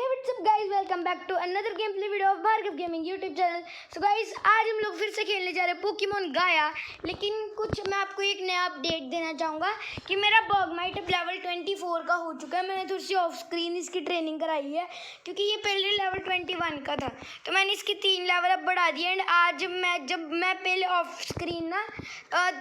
What's up guys, welcome back to another game play video of Bhargav gaming YouTube channel. So guys, आज हम लोग फिर से खेलने जा रहे हैं पोकेमॉन गाया। लेकिन कुछ मैं आपको एक नया अपडेट देना चाहूँगा कि मेरा बॉगमाइट अब लेवल 24 का हो चुका है। मैंने थोड़ी सी ऑफ स्क्रीन इसकी ट्रेनिंग कराई है क्योंकि ये पहले लेवल 21 का था, तो मैंने इसकी 3 लेवल अब बढ़ा दिए। एंड आज जब मैं पहले ऑफ स्क्रीन ना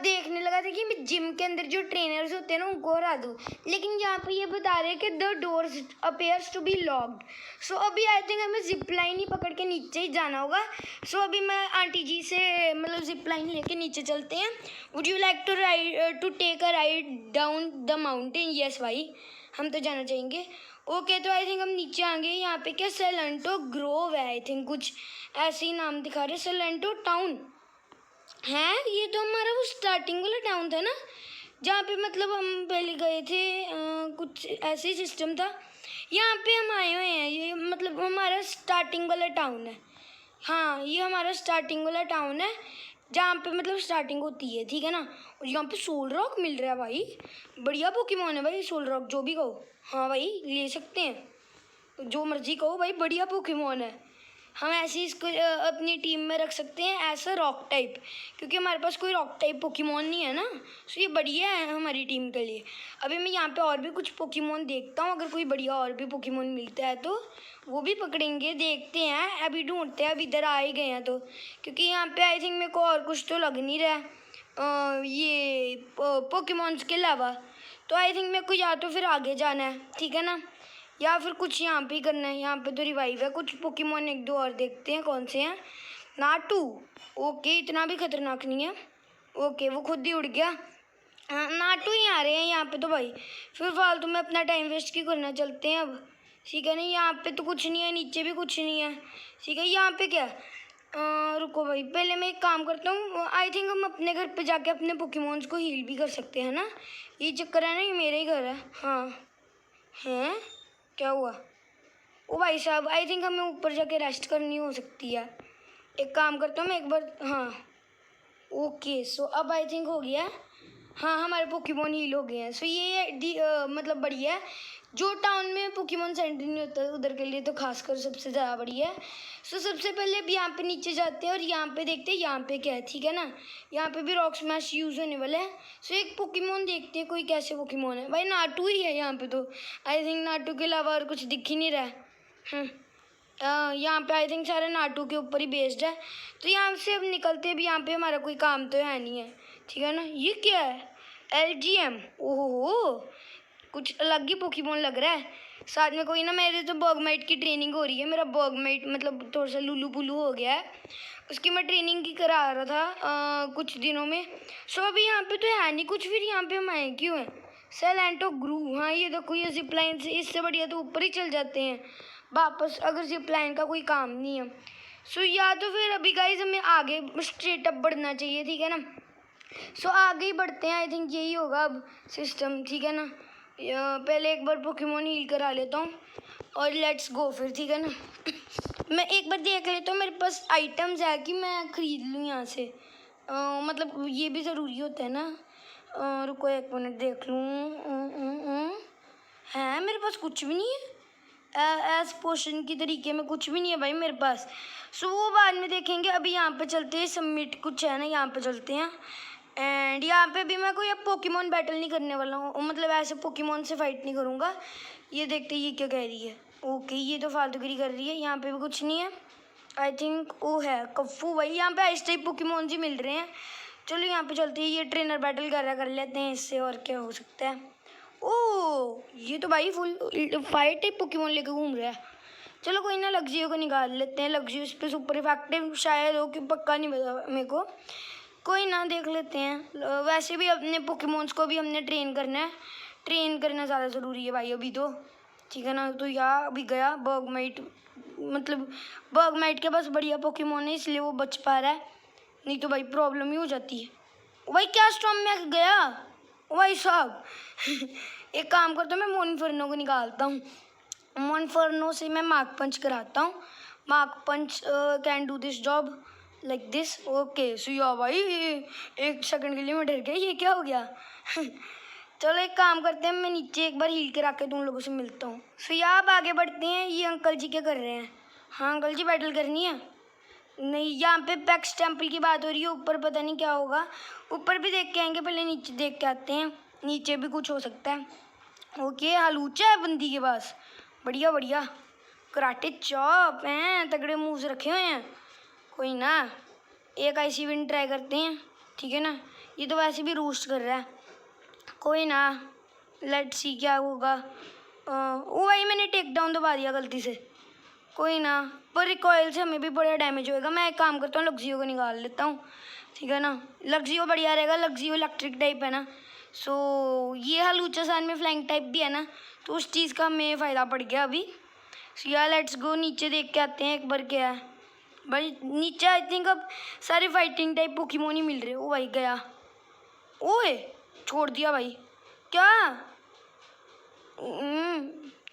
देखने लगा था कि मैं जिम के अंदर जो ट्रेनर्स होते हैं ना उनको हरा दूँ, लेकिन यहाँ पर ये बता रहे हैं कि the doors appears to be locked. So अभी आई थिंक हमें जिप लाइन ही पकड़ के नीचे ही जाना होगा। सो अभी मैं आंटी जी से मतलब जिप लाइन लेके नीचे चलते हैं। Would you like to take a ride down the mountain? Yes भाई, हम तो जाना चाहेंगे। ओके, तो आई थिंक हम नीचे आएंगे। यहाँ पे क्या सेलेंटो ग्रोव है, आई थिंक कुछ ऐसे ही नाम दिखा रहे। सेलेंटो टाउन है ये, तो हमारा वो स्टार्टिंग वाला टाउन था ना, जहाँ पे मतलब हम पहले गए थे। कुछ ऐसे ही सिस्टम था। यहाँ पे हम आए हुए हैं, ये मतलब हमारा स्टार्टिंग वाला टाउन है। हाँ, ये हमारा स्टार्टिंग वाला टाउन है जहाँ पे मतलब स्टार्टिंग होती है, ठीक है ना। और यहाँ पे सोल रॉक मिल रहा है भाई, बढ़िया पोकेमॉन है भाई सोल रॉक, जो भी कहो। हाँ भाई, ले सकते हैं, जो मर्जी कहो भाई, बढ़िया पोकेमॉन है। हम ऐसे ही इसको अपनी टीम में रख सकते हैं ऐसा रॉक टाइप, क्योंकि हमारे पास कोई रॉक टाइप पोकेमॉन नहीं है ना। सो ये बढ़िया है हमारी टीम के लिए। अभी मैं यहाँ पे और भी कुछ पोकेमॉन देखता हूँ, अगर कोई बढ़िया और भी पोकेमॉन मिलता है तो वो भी पकड़ेंगे, देखते हैं। अभी ढूंढते हैं, अब इधर आ ही गए हैं तो, क्योंकि यहाँ पे आई थिंक मेरे को और कुछ तो लग नहीं रहा है ये पोकेमॉन्स के अलावा। तो आई थिंक मेरे को या तो फिर आगे जाना है, ठीक है ना, या फिर कुछ यहाँ पे करना है। यहाँ पे तो रिवाइव है। कुछ पोकेमॉन एक दो और देखते हैं कौन से हैं। नाटू, ओके, इतना भी खतरनाक नहीं है। ओके, वो खुद ही उड़ गया। नाटू ही आ रहे हैं यहाँ पे तो भाई, फिर फालतू में अपना टाइम वेस्ट क्यों करना। चलते हैं अब, ठीक है। नहीं, यहाँ पे तो कुछ नहीं है, नीचे भी कुछ नहीं है, ठीक है। यहाँ पे क्या रुको भाई, पहले मैं एक काम करता हूँ। आई थिंक हम अपने घर पे जाके अपने पोकेमॉन्स को हील भी कर सकते हैं ना। ये चक्कर है ना, ये मेरा ही घर है। हाँ हैं, क्या हुआ? ओ भाई साहब, आई थिंक हमें ऊपर जाके रेस्ट करनी हो सकती है। एक काम करता हूँ मैं एक बार। हाँ ओके, सो अब आई थिंक हो गया। हाँ, हमारे पोकेमॉन हील हो गए हैं। सो ये मतलब बढ़िया है। जो टाउन में पोकेमॉन सेंटर नहीं होता उधर के लिए तो खासकर सबसे ज़्यादा बढ़िया है। सो सबसे पहले अब यहाँ पे नीचे जाते हैं और यहाँ पे देखते हैं यहाँ पे क्या है, ठीक है ना। यहाँ पे भी रॉक स्मैश यूज़ होने वाला है। सो एक पोकेमॉन देखते हैं कोई कैसे पोकेमॉन है। भाई नाटू ही है यहाँ पे तो, आई थिंक नाटू के अलावा और कुछ दिख ही नहीं रहा है। यहाँ पे आई थिंक सारे नाटू के ऊपर ही बेस्ड है। तो यहाँ से अब निकलते भी, यहाँ पे हमारा कोई काम तो है नहीं है, ठीक है ना। ये क्या है? LGM, ओहो, कुछ अलग ही पोकेमॉन लग रहा है। साथ में कोई ना, मेरे तो बॉगमाइट की ट्रेनिंग हो रही है। मेरा बॉगमाइट मतलब थोड़ा सा लुलू पुलू हो गया है, उसकी मैं ट्रेनिंग की करा रहा था कुछ दिनों में। सो अभी यहाँ पे तो है नहीं कुछ, फिर यहाँ पे हम आए क्यों हैं? सेलेंटो ग्रू, हाँ ये देखो, ये जिप लाइन से इससे बढ़िया तो ऊपर ही चल जाते हैं वापस, अगर जिप लाइन का कोई काम नहीं है। सो या तो फिर अभी गाइज हमें आगे स्ट्रेट अप बढ़ना चाहिए, ठीक है ना। सो आगे ही बढ़ते हैं, आई थिंक यही होगा अब सिस्टम, ठीक है ना। पहले एक बार पोकेमॉन हील करा लेता हूँ और लेट्स गो फिर, ठीक है ना। मैं एक बार देख लेता हूँ मेरे पास आइटम्स है कि मैं ख़रीद लूँ यहाँ से। मतलब ये भी ज़रूरी होता है ना। रुको एक मिनट देख लूँ। है मेरे पास कुछ भी नहीं है, एज पोशन की तरीके में कुछ भी नहीं है भाई मेरे पास। सो वो बाद में देखेंगे। अभी यहाँ पे चलते हैं, सबमिट कुछ है ना, यहाँ पे चलते हैं। एंड यहाँ पे भी मैं कोई अब पोकेमॉन बैटल नहीं करने वाला हूँ, मतलब ऐसे पोकेमॉन से फाइट नहीं करूँगा। ये देखते ये क्या कह रही है। ओके, ये तो फालतूगिरी कर रही है। यहाँ पे भी कुछ नहीं है, आई थिंक वो है कफ्फू भाई। यहाँ पे इस टाइप पोकेमॉन ही मिल रहे हैं। चलो यहाँ पे चलते हैं, ये ट्रेनर बैटल कर लेते हैं इससे, और क्या हो सकता है। ओह, ये तो भाई फुल फायर टाइप पोकेमॉन लेके घूम रहा है। चलो कोई ना, लग्जियो को निकाल लेते हैं। लग्जियो इस पर सुपर इफेक्टिव शायद हो, कि पक्का नहीं पता मेरे को। कोई ना, देख लेते हैं। वैसे भी अपने पोकेमॉन्स को भी हमने ट्रेन करना है, ट्रेन करना ज़्यादा ज़रूरी है भाई अभी तो, ठीक है ना। तो यहाँ अभी गया बॉगमाइट, मतलब बॉगमाइट के पास बढ़िया पोकेमॉन है इसलिए वो बच पा रहा है, नहीं तो भाई प्रॉब्लम ही हो जाती है। भाई क्या स्टॉर्म में गया भाई साहब। एक काम करता हूँ, मैं मोनफर्नो को निकालता हूँ। मोनफर्नो से मैं मार्क पंच कराता हूँ। Mark punch can do this job like this. Okay, so या भाई एक सेकंड के लिए मैं डर गया, ये क्या हो गया। चलो एक काम करते हैं, मैं नीचे एक बार हील करा के तुम लोगों से मिलता हूँ। सो यहाँ अब आगे बढ़ते हैं। ये अंकल जी क्या कर रहे हैं? हाँ अंकल जी, बैटल करनी है? नहीं, यहाँ पे पैक्स टेम्पल की बात हो रही है। ऊपर पता नहीं क्या होगा, ऊपर भी देख के आएंगे, पहले नीचे देख के आते हैं। नीचे भी कुछ हो सकता है। ओके, हलूचा है बंदी के पास। बढ़िया बढ़िया, कराटे चॉप हैं, तगड़े मूव्स रखे हुए हैं। कोई ना, एक ऐसी विन ट्राई करते हैं, ठीक है ना। ये तो वैसे भी रोस्ट कर रहा है। कोई ना, लेट्स सी क्या होगा। वो भाई मैंने टेक डाउन दबा दिया गलती से। कोई ना, पर रिकॉइल से हमें भी बड़ा डैमेज होएगा। मैं एक काम करता हूँ, लग्जियो को निकाल लेता हूँ, ठीक है ना। लग्जियो बढ़िया रहेगा, लग्जियो इलेक्ट्रिक टाइप है ना। सो ये हलूचा सान में फ्लैंक टाइप भी है ना, तो उस चीज़ का हमें फ़ायदा पड़ गया अभी। सो यार लेट्स गो, नीचे देख के आते हैं एक बार क्या है भाई। नीचे आई थिंक अब सारे फाइटिंग टाइप पोकेमोन ही मिल रहे। ओ भाई गया, ओए छोड़ दिया भाई। क्या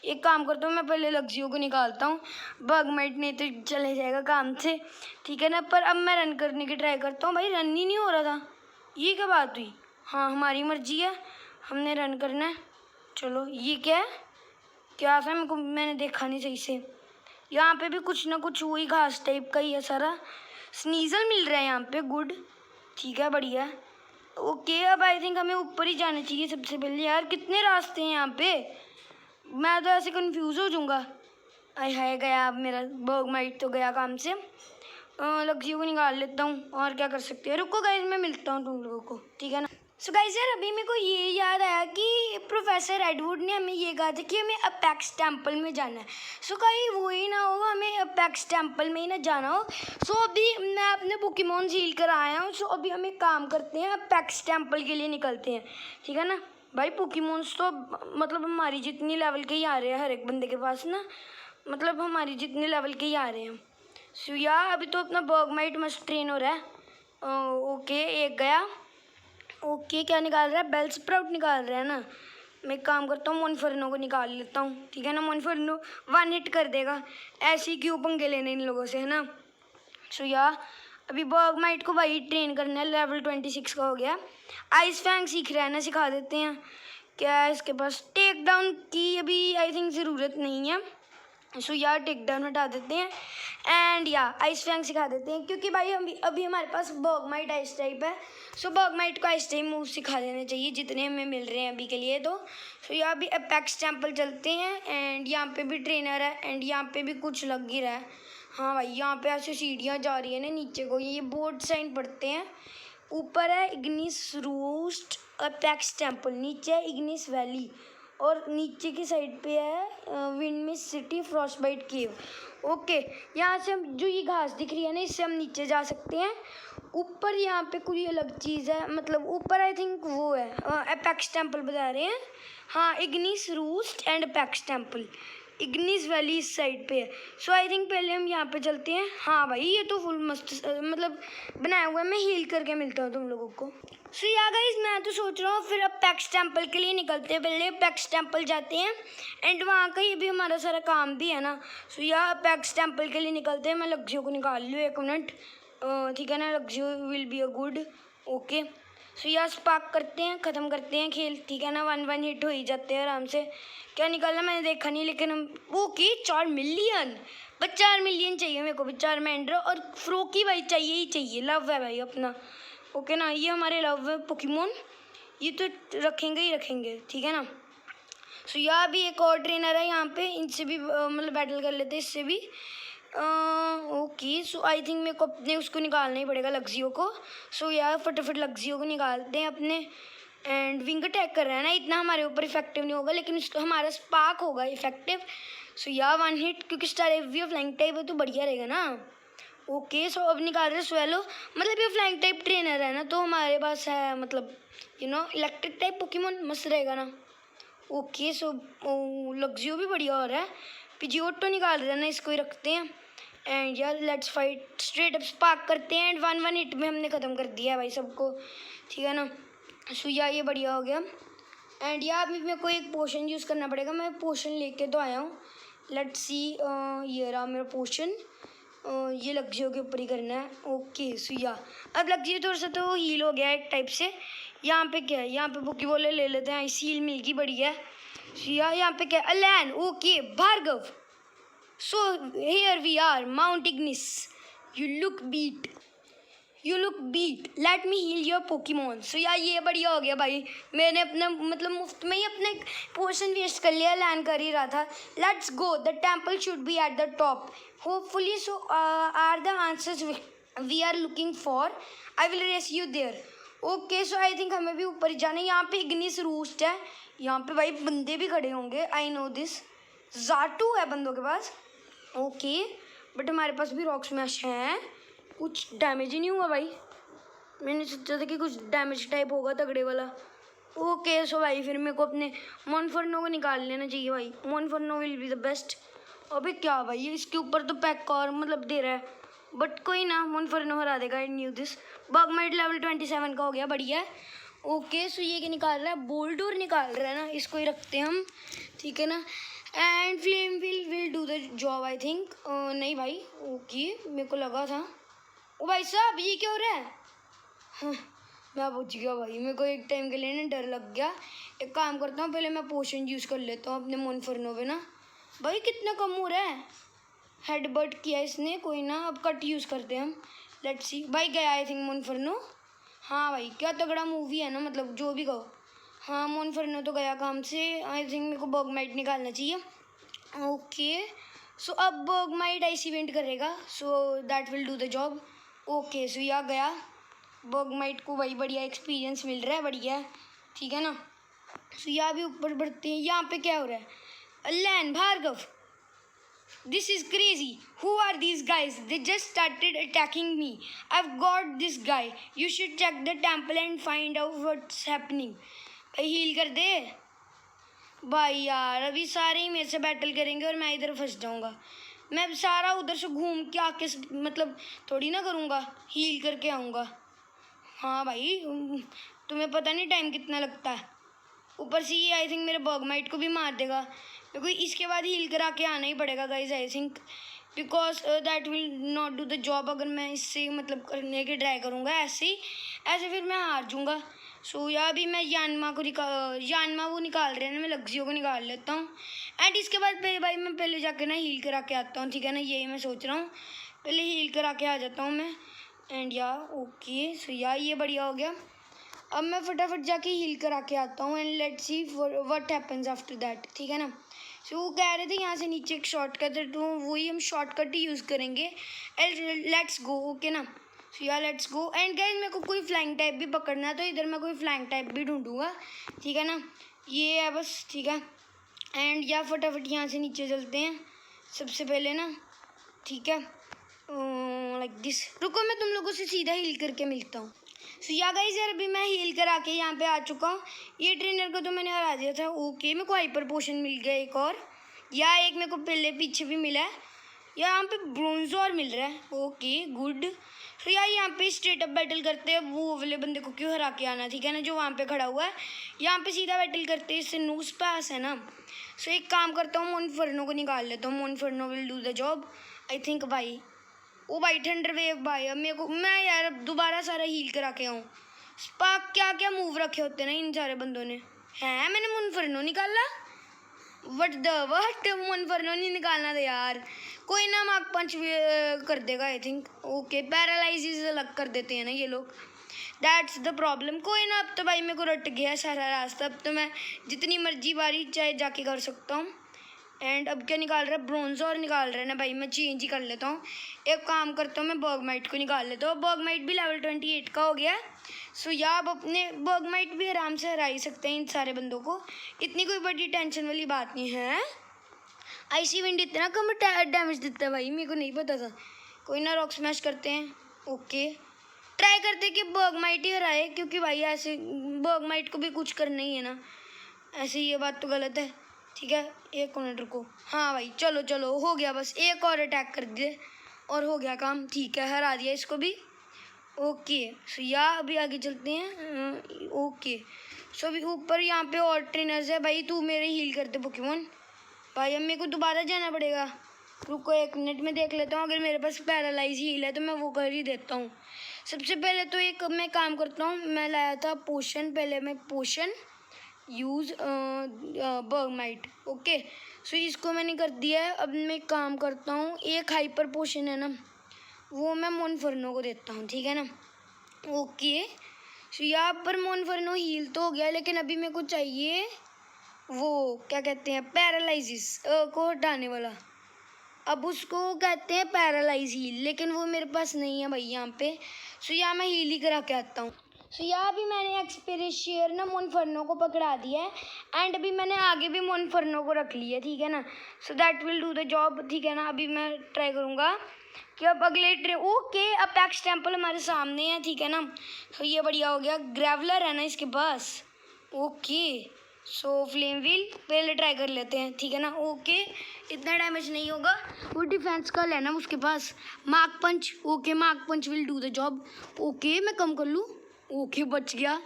एक काम करता हूँ, मैं पहले लग्जियो को निकालता हूँ। बगमाइट नहीं तो चले जाएगा काम से, ठीक है ना। पर अब मैं रन करने की ट्राई करता हूँ। भाई रन ही नहीं हो रहा था, ये क्या बात हुई? हाँ हमारी मर्जी है, हमने रन करना है। चलो ये क्या है, क्या था मेरे को, मैंने देखा नहीं सही से। यहाँ पे भी कुछ ना कुछ वही घास टाइप का ही है सारा। स्नीजल मिल रहा है यहाँ पे, गुड, ठीक है बढ़िया। ओके अब आई थिंक हमें ऊपर ही जाना चाहिए सबसे पहले। यार कितने रास्ते हैं यहाँ पे, मैं तो ऐसे कंफ्यूज हो जाऊँगा। आय हाय, गया अब मेरा बगमाइट तो गया काम से। लग्जियो को निकाल लेता हूँ, और क्या कर सकते हैं। रुको गाइस, मैं मिलता हूँ तुम लोगों को, ठीक है ना। सो गाइस यार अभी मेरे को ये याद आया कि प्रोफेसर एडवुड ने हमें ये कहा था कि हमें अपेक्स टेम्पल में जाना है। सो कहीं वो ही ना हो, हमें अपेक्स टेम्पल में ही ना जाना हो। सो अभी मैं अपने पोकेमॉन हील कर आया हूँ। सो अभी हम एक काम करते हैं, अपेक्स टेम्पल के लिए निकलते हैं, ठीक है ना। भाई पोकेमॉन्स तो मतलब हमारी जितनी लेवल के ही आ रहे हैं हर एक बंदे के पास ना, मतलब हमारी जितने लेवल के ही आ रहे हैं। सो यार अभी तो अपना बगमाइट मस्त ट्रेन हो रहा है। ओके एक गया। ओके क्या निकाल रहा है, बेल स्प्राउट निकाल रहा है ना। मैं एक काम करता हूँ, मोनफर्नो को निकाल लेता हूँ, ठीक है ना। मोनफर्नो वन हिट कर देगा, ऐसे ही क्यों पंगे लेने इन लोगों से, है ना। सो यार अभी बगमाइट को भाई ट्रेन करना है, लेवल 26 का हो गया। आइस फैंग सीख रहा है ना, सिखा देते हैं। क्या है इसके पास, टेक डाउन की अभी आई थिंक ज़रूरत नहीं है। सो यार टेक डाउन हटा देते हैं एंड या आइस फैंग सिखा देते हैं, क्योंकि भाई हम अभी हमारे पास बगमाइट आइस टाइप है। सो बगमाइट को आइस टाइप मूव सिखा देने चाहिए जितने हमें मिल रहे हैं अभी के लिए। तो सो यहाँ भी अपेक्स टेम्पल चलते हैं एंड यहाँ पे भी ट्रेनर है एंड यहाँ पे भी कुछ लग ही रहा है। हाँ भाई यहाँ पे ऐसे सीढ़ियाँ जा रही है ना नीचे को, ये बोर्ड साइन पढ़ते हैं। ऊपर है इग्निस रूस्ट अपेक्स टेम्पल, नीचे है इग्निस वैली और नीचे की साइड पे है विंड मिस्ट सिटी फ्रॉस्टबाइट केव। ओके यहाँ से हम जो ये घास दिख रही है ना, इससे हम नीचे जा सकते हैं। ऊपर यहाँ पे कोई अलग चीज़ है, मतलब ऊपर आई थिंक वो है अपेक्स टेम्पल बता रहे हैं। हाँ Ignis roost and apex temple, Ignis valley इस साइड पे है। सो आई थिंक पहले हम यहाँ पे चलते हैं। हाँ भाई ये तो फुल मस्त मतलब बनाया हुआ है। मैं हील करके मिलता हूँ तुम लोगों को। सो या गाइस मैं तो सोच रहा हूँ फिर अब अपेक्स टेम्पल के लिए निकलते हैं। पहले अपेक्स टेम्पल जाते हैं एंड वहाँ का ये भी हमारा सारा काम भी है ना। सो या अपेक्स टेम्पल के लिए निकलते हैं। मैं लग्जियो को निकाल लूँ, एक मिनट, ठीक है ना। Luxio will be a good, okay. So या स्पार्क करते हैं, ख़त्म करते हैं खेल, ठीक है ना। 1-1 हिट हो ही जाते हैं आराम से। क्या निकाला मैंने देखा नहीं, लेकिन हम ओके 4 मिलियन, बस 4 मिलियन चाहिए मेरे को भी। 4 मैंड्रो और फ्रोकी भाई चाहिए ही चाहिए, लव है भाई अपना, ओके ना। ये हमारे लव है पोकेमोन, ये तो रखेंगे ही रखेंगे, ठीक है ना। सो यहाँ भी एक और ट्रेनर है यहाँ पे, इनसे भी मतलब बैटल कर लेते हैं, इससे भी। ओके सो आई थिंक मेरे को अपने उसको निकालना ही पड़ेगा, लग्जियो को। सो यार फटाफट लग्जियो को निकालते हैं अपने। एंड विंग अटैक कर रहा है ना, इतना हमारे ऊपर इफेक्टिव नहीं होगा, लेकिन उसका हमारा स्पार्क होगा इफेक्टिव। सो यार 1 हिट, क्योंकि स्टारेवियो फ्लैंक टाइप है तो बढ़िया रहेगा ना। ओके सो अब निकाल रहे स्वेलो, मतलब ये फ्लैंक टाइप ट्रेनर है ना, तो हमारे पास है मतलब इलेक्ट्रिक टाइप पोकेमोन मस्त रहेगा ना। ओके सो लग्जियो भी बढ़िया हो रहा है। पिजियोटो निकाल रहे हैं ना, इसको ही रखते हैं। एंड यार let's fight, straight up spark करते हैं एंड 1-1 हिट में हमने ख़त्म कर दिया है भाई सबको, ठीक है ना। सो यार ये बढ़िया हो गया। एंड यार अभी मेरे को एक पोशन यूज़ करना पड़ेगा, मैं पोशन लेके तो आया हूँ। लेट्स सी, ये रहा मेरा पोशन। ये लग्जियो के ऊपर ही करना है। ओके सो या अब लग्जियो थोड़ा सा तो हील हो गया एक टाइप से। यहाँ पे क्या है, यहाँ पे पोकेबॉल ले लेते हैं, सील मिल गई, बढ़िया है। यहाँ पे क्या है, Alain, okay, Bhargav. So here we are, Mount Ignis, you look beat, let me heal your Pokemon. सो यार ये बढ़िया हो गया भाई, मैंने अपना मतलब मुफ्त में ही अपने पोर्शन वेस्ट कर लिया, लैंड कर ही रहा था। Let's go, the temple should be at the top hopefully, so are the answers we are looking for, I will race you there. Okay, so I think हमें भी ऊपर ही जाना है। यहाँ पे इग्निस रूस्ट है, यहाँ पे भाई बंदे भी खड़े होंगे, आई नो दिस। ज़ाटू है बंदों के पास, ओके, बट हमारे पास भी रॉक स्मैश है। कुछ डैमेज ही नहीं हुआ भाई, मैंने सोचा था कि कुछ डैमेज टाइप होगा तगड़े वाला। ओके, सो भाई फिर मेरे को अपने मोनफर्नो को निकाल लेना चाहिए भाई, मोनफर्नो विल बी द बेस्ट। अबे क्या भाई, इसके ऊपर तो पैक और मतलब दे रहा है, बट कोई ना, मोनफर्नो हरा देगा, आई न्यू दिस। बगमाइट लेवल 27 का हो गया, बढ़िया है। ओके, सो ये क्या निकाल रहा है, बोल्डोर निकाल रहा है ना, इसको ही रखते हैं हम, ठीक है ना। And flame will do the job I think. नहीं भाई, ओके, मेरे को लगा था। ओ भाई साहब, ये क्या हो रहा है? हाँ, मैं पूछ गया भाई, मेरे को एक टाइम के लिए ना डर लग गया। एक काम करता हूँ, पहले मैं पोशन यूज़ कर लेता हूँ अपने मोनफर्नो पे ना। भाई कितना कम हो रहा है, हेडबट किया इसने, कोई ना, अब कट यूज़ करते हैं हम, लेट्स सी। भाई गया आई थिंक मोनफर्नो, हाँ भाई क्या तगड़ा मूवी है ना, मतलब जो भी कहो। हाँ, मोनफर्नो तो गया काम से, आई थिंक मेरे को बगमाइट निकालना चाहिए। ओके, सो अब बगमाइट आइस इवेंट करेगा, so that will do the job. Okay, so यहाँ गया, बगमाइट को वही बढ़िया एक्सपीरियंस मिल रहा है, बढ़िया है, ठीक है ना। सो यहाँ भी ऊपर बढ़ते हैं। यहाँ पे क्या हो रहा है, Alan, Bhargav, this is crazy, who are these guys, they just started attacking me, I have got this guy, you should check the temple and find out what's happening. भाई हील कर दे भाई यार, अभी सारे ही मेरे से बैटल करेंगे और मैं इधर फंस जाऊंगा। मैं सारा उधर से घूम के आके मतलब थोड़ी ना करूँगा, हील करके आऊँगा। हाँ भाई, तुम्हें पता नहीं टाइम कितना लगता है, ऊपर से ये आई थिंक मेरे बगमाइट को भी मार देगा, क्योंकि इसके बाद हील करा के आना ही पड़ेगा guys I think, because that will not do the job. अगर मैं इससे मतलब करने की ट्राई करूँगा ऐसे फिर मैं हार जाऊँगा। सो या अभी मैं यानमा वो निकाल रहे हैं ना, मैं लग्जियो को निकाल लेता हूँ। एंड इसके बाद भाई मैं पहले जाके ना हील करा के आता हूँ, ठीक है ना, यही मैं सोच रहा हूँ, पहले हील करा के आ जाता हूँ मैं। एंड या ओके, सो या ये बढ़िया हो गया। अब मैं फटाफट जाके हील करा के आता हूँ and let's see what happens after that, ठीक है ना। सो वो कह रहे थे यहाँ से नीचे एक शॉर्टकट है, तो वही हम शॉर्टकट ही यूज़ करेंगे। लेट्स गो, ओके ना। सो yeah let's go. And guys मेरे को कोई फ्लाइंग टाइप भी पकड़ना है, तो इधर मैं कोई फ्लाइंग टाइप भी ढूंढूंगा, ठीक है ना, ये है बस, ठीक है। एंड या फटाफट यहाँ से नीचे चलते हैं सबसे पहले ना, ठीक है, लाइक दिस। रुको, मैं तुम लोगों से सीधा हील करके मिलता हूँ। सो या गाइस यार, अभी मैं हील करा के यहाँ पे आ चुका हूँ। ये ट्रेनर को तो मैंने हरा दिया था, ओके, मेरे को हाइपर पोशन मिल गया एक और, या एक मेरे को पहले पीछे भी मिला है, यहाँ पे ब्रोंजोर मिल रहा है, ओके गुड। तो यार यहाँ पे स्ट्रेट अप बैटल करते हैं, वो वाले बंदे को क्यों हरा के आना, ठीक है ना, जो वहाँ पे खड़ा हुआ है। यहाँ पे सीधा बैटल करते हैं, इससे नूस पास है ना। सो एक काम करता हूँ, मोनफर्नो को निकाल लेता हूँ, Monferno will do the job I think. भाई ओ भाई थंडर वेव भाई, अब मेरे को मैं यार दोबारा सारा हील करा के आऊँ। स्पार्क क्या क्या मूव रखे होते ना इन सारे बंदों ने, हैं मैंने मोनफर्नो निकाला, वट मोनफर्नो नहीं निकालना था यार, कोई ना, मार्क पंच कर देगा आई थिंक। ओके, पैरालाइज अलग कर देते हैं ना ये लोग, दैट्स द प्रॉब्लम। कोई ना, अब तो भाई मेरे को रट गया सारा रास्ता, अब तो मैं जितनी मर्जी बारी चाहे जाके कर सकता हूँ। एंड अब क्या निकाल रहा है, ब्रोंजोर निकाल रहा है ना भाई, मैं चेंज ही कर लेता हूँ, एक काम करता हूँ, मैं बगमाइट को निकाल लेता हूँ। बगमाइट भी लेवल 28 का हो गया। सो या अब अपने बगमाइट भी आराम से हरा ही सकते हैं इन सारे बंदों को, इतनी कोई बड़ी टेंशन वाली बात नहीं है। आईसी विंड इतना कम डैमेज देता है भाई, मेरे को नहीं पता था। कोई ना, रॉक स्मैश करते हैं, ओके, ट्राई करते कि बगमाइट ही हराए, क्योंकि भाई ऐसे बगमाइट को भी कुछ करना ही है ना, ऐसे ये बात तो गलत है, ठीक है। एक मिनट रुको, हाँ भाई चलो चलो, हो गया, बस एक और अटैक कर दिए और हो गया काम, ठीक है, हरा दिया इसको भी। ओके, सो या अभी आगे चलते हैं। ओके, सो अभी ऊपर यहाँ पे और ट्रेनर्स है भाई, तू मेरे हील करते पोकेमॉन। भाई अब मेरे को दोबारा जाना पड़ेगा, रुको 1 मिनट में देख लेता हूँ, अगर मेरे पास पैरालाइज हील है तो मैं वो कर ही देता हूँ। सबसे पहले तो एक मैं काम करता हूँ, मैं लाया था पोशन, पहले मैं पोशन यूज़ बर्गमाइट। ओके, सो इसको मैंने कर दिया है। अब मैं काम करता हूँ, एक हाइपर पोशन है ना, वो मैं मोनफर्नो को देता हूँ, ठीक है ना। ओके, सो यहाँ पर मोनफर्नो हील तो हो गया, लेकिन अभी मेरे को चाहिए वो क्या कहते हैं, पैरालिसिस को हटाने वाला। अब उसको कहते हैं पैरालाइज हील, लेकिन वो मेरे पास नहीं है भाई यहाँ पे। सो यहाँ मैं हील ही करा के आता हूँ। सो यहाँ भी मैंने एक्सपेरिशियर ना मोनफर्नो को पकड़ा दिया है, एंड अभी मैंने आगे भी मोनफर्नो को रख लिया, ठीक है ना। सो that will do the job, ठीक है ना। अभी मैं ट्राई करूँगा कि अब अगले ओके, अब पैक्स टेम्पल हमारे सामने है, ठीक है ना। तो ये बढ़िया हो गया, ग्रेवलर है ना इसके पास। ओके, सो फ्लेम व्हील पहले ट्राई कर लेते हैं, ठीक है ना। ओके, इतना डैमेज नहीं होगा, वो डिफेंस का लेना उसके पास। Mark punch, okay mark punch will do the job. Okay, मैं कम कर लूँ, ओके बच गया,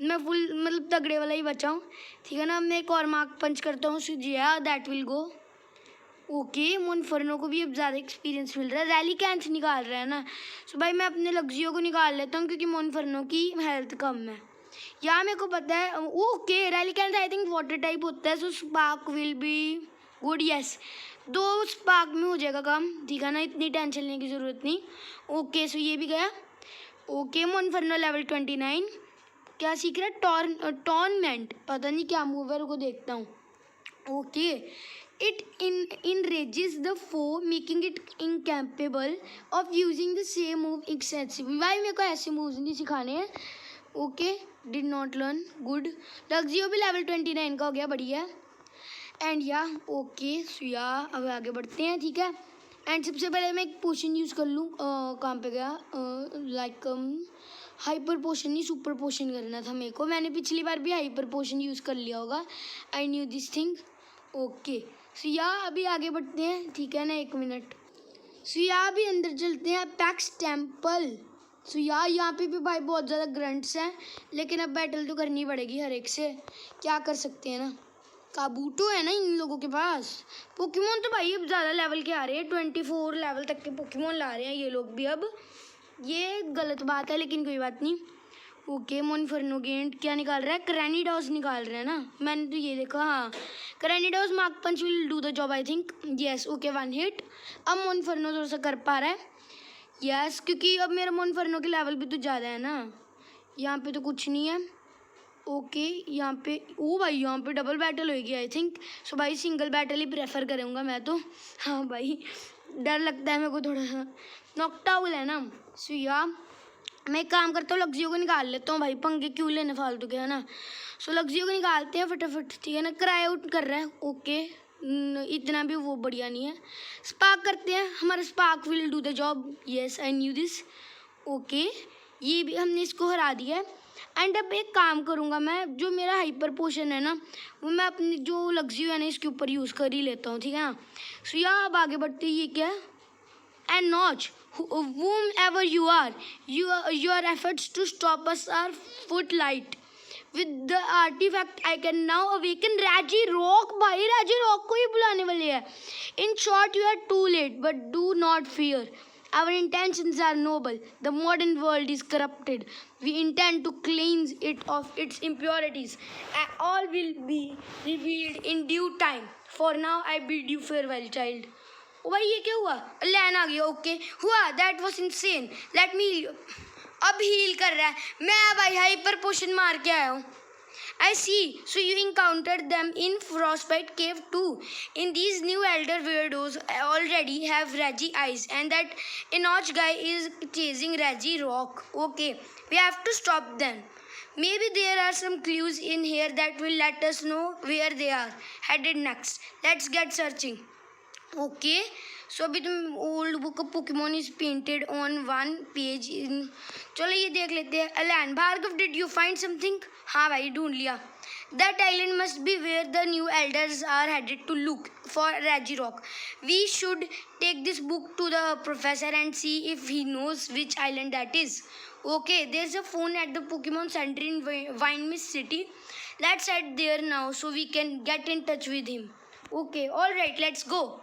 मैं फुल मतलब तगड़े वाला ही बचा हूँ, ठीक है ना। मैं एक और मार्क पंच करता हूँ, सुजिया that will go. Okay, Monferno को भी अब ज़्यादा एक्सपीरियंस मिल रहा है, रैली कैंथ निकाल रहा है ना। सो भाई मैं अपने लग्जियो को निकाल लेता हूँ, क्योंकि मोनफर्नो की हेल्थ कम है। यहाँ मेरे को पता है। ओके, रैली कैंथ आई थिंक वाटर टाइप होता है, so spark will be good. Yes, 2 spark में हो जाएगा काम, ठीक है ना, इतनी टेंशन लेने की ज़रूरत नहीं। ओके, सो ये भी गया। ओके, मोनफर्नो लेवल 29, क्या सीख रहा है, टॉर्नमेंट, पता नहीं क्या मूव है, को देखता हूँ। Okay, it enrages the foe making it incapable of using the same move excessively। भाई मेरे को ऐसे मूव्स नहीं सिखाने हैं। Okay, did not learn, good। लग्जियो भी लेवल 29 का हो गया, बढ़िया। एंड या ओके, सो या अब आगे बढ़ते हैं, ठीक है। एंड सबसे पहले मैं एक पोशन यूज़ कर लूँ, कहाँ पे गया, लाइक हाइपर पोशन नहीं, सुपर पोशन करना था मेरे को। मैंने पिछली बार भी हाइपर पोशन यूज़ कर लिया होगा, I knew this thing. Okay, so यहाँ अभी आगे बढ़ते हैं, ठीक है ना, 1 मिनट। सो यहाँ भी अंदर चलते हैं, पैक्स टेम्पल। सो यहाँ पे भी भाई बहुत ज़्यादा ग्रंट्स हैं, लेकिन अब बैटल तो करनी पड़ेगी हर एक से, क्या कर सकते हैं ना। काबूटो है ना इन लोगों के पास। पोकेमोन तो भाई अब ज़्यादा लेवल के आ रहे हैं, 24 लेवल तक के पोकेमोन ला रहे हैं ये लोग भी अब। ये गलत बात है, लेकिन कोई बात नहीं। ओके, मोनफर्नो गेंट क्या निकाल रहा है, करैनिडॉस निकाल रहा है ना, मैंने तो ये देखा। हाँ, करैनिडॉस मार्क punch will do the job I think. Yes, okay 1 hit. अब मोनफर्नो थोड़ा सा कर पा रहा है, यस, क्योंकि अब मेरा मोनफर्नो के लेवल भी तो ज़्यादा है ना। यहाँ पे तो कुछ नहीं है। ओके, यहाँ पे ओ भाई यहाँ पे डबल बैटल होगी आई थिंक। सो भाई सिंगल बैटल ही प्रेफर करूँगा मैं तो। हाँ भाई, डर लगता है मेरे को थोड़ा सा, नॉकडाउन है ना। सो या मैं एक काम करता हूँ, लग्जियो को निकाल लेता हूँ भाई, पंगे क्यों लेने फालतू के, है ना। सो लग्जियो को निकालते हैं फटाफट, ठीक है ना। क्राई आउट कर रहा है, ओके, इतना भी वो बढ़िया नहीं है। स्पार्क करते हैं, हमारा spark will do the job. Yes, I knew this. Okay, ये भी हमने इसको हरा दिया है। एंड अब एक काम करूँगा मैं, जो मेरा हाइपर पोशन है ना, वो मैं अपनी जो लग्जियो है ना इसके ऊपर यूज़ कर ही लेता हूँ, ठीक है ना। सो यहाँ अब आगे बढ़ते, ये क्या है, and Notch, whomever you are, your efforts to stop us are footlight. With the artifact, I can now awaken Ragirock. भाई Ragirock को ही बुलाने वाले हैं। In short, you are too late, but do not fear. Our intentions are noble. The modern world is corrupted. We intend to cleanse it of its impurities. And all will be revealed in due time. For now, I bid you farewell, child. ओ भाई ये क्या हुआ, लैन आ गया। Okay, हुआ, that was insane, let me. अब heal कर रहा है, मैं भाई हाइपर पोशन मार के आया हूँ। I see, so you encountered them in Frostbite Cave too. In these new elder weirdos already have Reggie eyes, and that Enoch guy is chasing Ragirock. Okay, we have to stop them. Maybe there are some clues in here that will let us know where they are headed next. Let's get searching. Okay, so अभी तुम old book of Pokemon is painted on 1 page in. चलो ये देख लेते हैं। Alan, Bhargav, did you find something? हाँ भाई, ढूंढ लिया। That island must be where the new elders are headed to look for Ragirock. We should take this book to the professor and see if he knows which island that is. Okay, there is a phone at the Pokemon center in Winemist city. Let's head there now so we can get in touch with him. Okay, all right, let's go.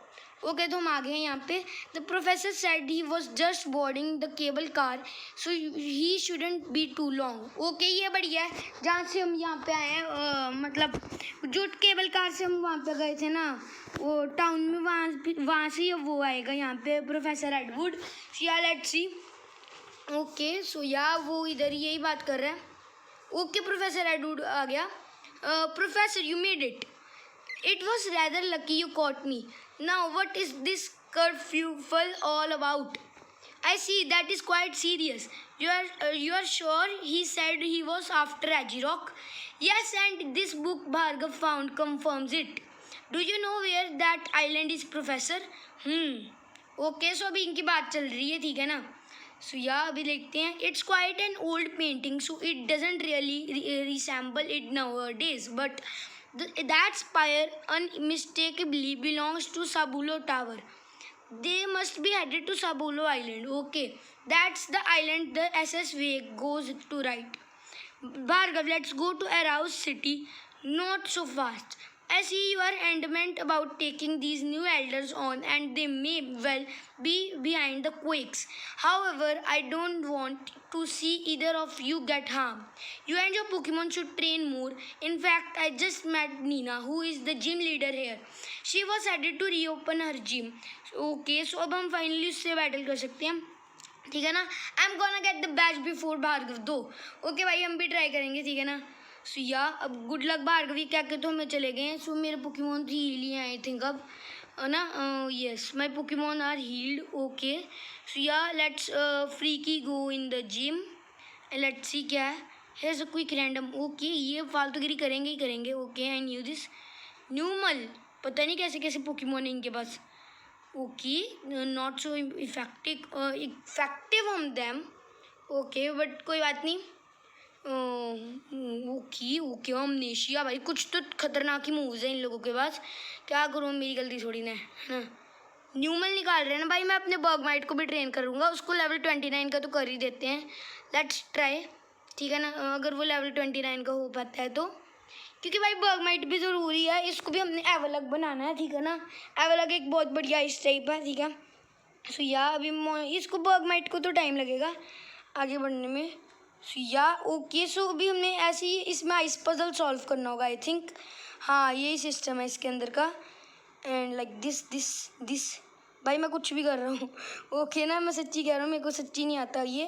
Okay तो हम आ गए हैं यहाँ पे. The professor said he was just boarding the cable car so he shouldn't be too long. Okay ये बढ़िया है. जहाँ से हम यहाँ पे आए हैं मतलब जो केबल कार से हम वहाँ पे गए थे ना वो टाउन में, वहाँ से ही वो आएगा यहाँ पे प्रोफेसर एडवुड. या लेट्स सी. ओके सो या वो इधर यही बात कर रहा है. ओके प्रोफेसर एडवुड आ गया. Professor you made it. It was rather lucky you caught me. Now what is this kerfuffle all about? I see that is quite serious. You are sure he said he was after Ajirock? Yes, and this book Bhargav found confirms it. Do you know where that island is, Professor? Okay, so अभी इनकी बात चल रही है, ठीक है ना. So yeah, अभी देखते हैं. It's quite an old painting, so it doesn't really resemble it nowadays, but that spire unmistakably belongs to Sabulo Tower. They must be headed to Sabulo Island. Okay, that's the island the SS Wake goes to, right? Bhargav, let's go to Arouse City. Not so fast. I see you are adamant about taking these new elders on, and they may well be behind the quakes. However, I don't want to see either of you get harmed. You and your Pokemon should train more. In fact, I just met Nina, who is the gym leader here. She was headed to reopen her gym. Okay, so अब हम finally उससे battle कर सकते हैं, ठीक है ना. I'm gonna get the badge before Bhargav दो. Okay भाई हम भी try करेंगे, ठीक है ना. सो या अब गुड लक भार्गवी क्या कहते हो, मैं चले गए हैं. सो मेरे पोकेमोन हील ही आई थिंक अब ना. Yes my Pokemon are healed. Okay so yeah let's freaky go in the gym. Let's see क्या है. Here a quick random. Okay ये फालतूगिरी करेंगे ही करेंगे. Okay I knew this. न्यूमल पता नहीं कैसे कैसे पोकेमोन है इनके पास. Okay not so effective on them. Okay but कोई बात नहीं. ओके अमनेशिया भाई कुछ तो खतरनाक ही मूव्स हैं इन लोगों के पास. क्या करूँ मेरी गलती थोड़ी ना है. न्यूमल निकाल रहे हैं ना भाई. मैं अपने बर्गमाइट को भी ट्रेन करूँगा. उसको लेवल 29 का तो कर ही देते हैं. लेट्स ट्राई, ठीक है ना. अगर वो लेवल 29 का हो पाता है तो, क्योंकि भाई बर्गमाइट भी ज़रूरी है. इसको भी हमने एवलग बनाना है, ठीक है ना. एवलग एक बहुत बढ़िया इस टाइप है, ठीक है. सो या अभी इसको बर्गमाइट को तो टाइम लगेगा आगे बढ़ने में. सो या ओके सो अभी हमने ऐसे ही इसमें आइस पजल सॉल्व करना होगा आई थिंक. हाँ यही सिस्टम है इसके अंदर का. एंड लाइक दिस भाई मैं कुछ भी कर रहा हूँ. ओके ना मैं सच्ची कह रहा हूँ, मेरे को सच्ची नहीं आता ये.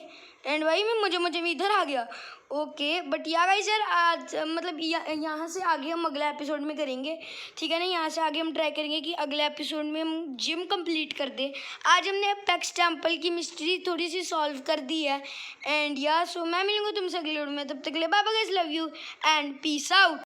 एंड भाई मैं मुझे भी इधर आ गया. ओके बट या गाइस यार आज मतलब यहाँ से आगे हम अगले एपिसोड में करेंगे, ठीक है ना. यहाँ से आगे हम ट्राई करेंगे कि अगले एपिसोड में हम जिम कंप्लीट कर दें. आज हमने एपेक्स टेम्पल की मिस्ट्री थोड़ी सी सॉल्व कर दी है. एंड या सो मैं मिलूंगा तुमसे अगले वीडियो में. तब तक के लिए bye bye guys, love you and peace out.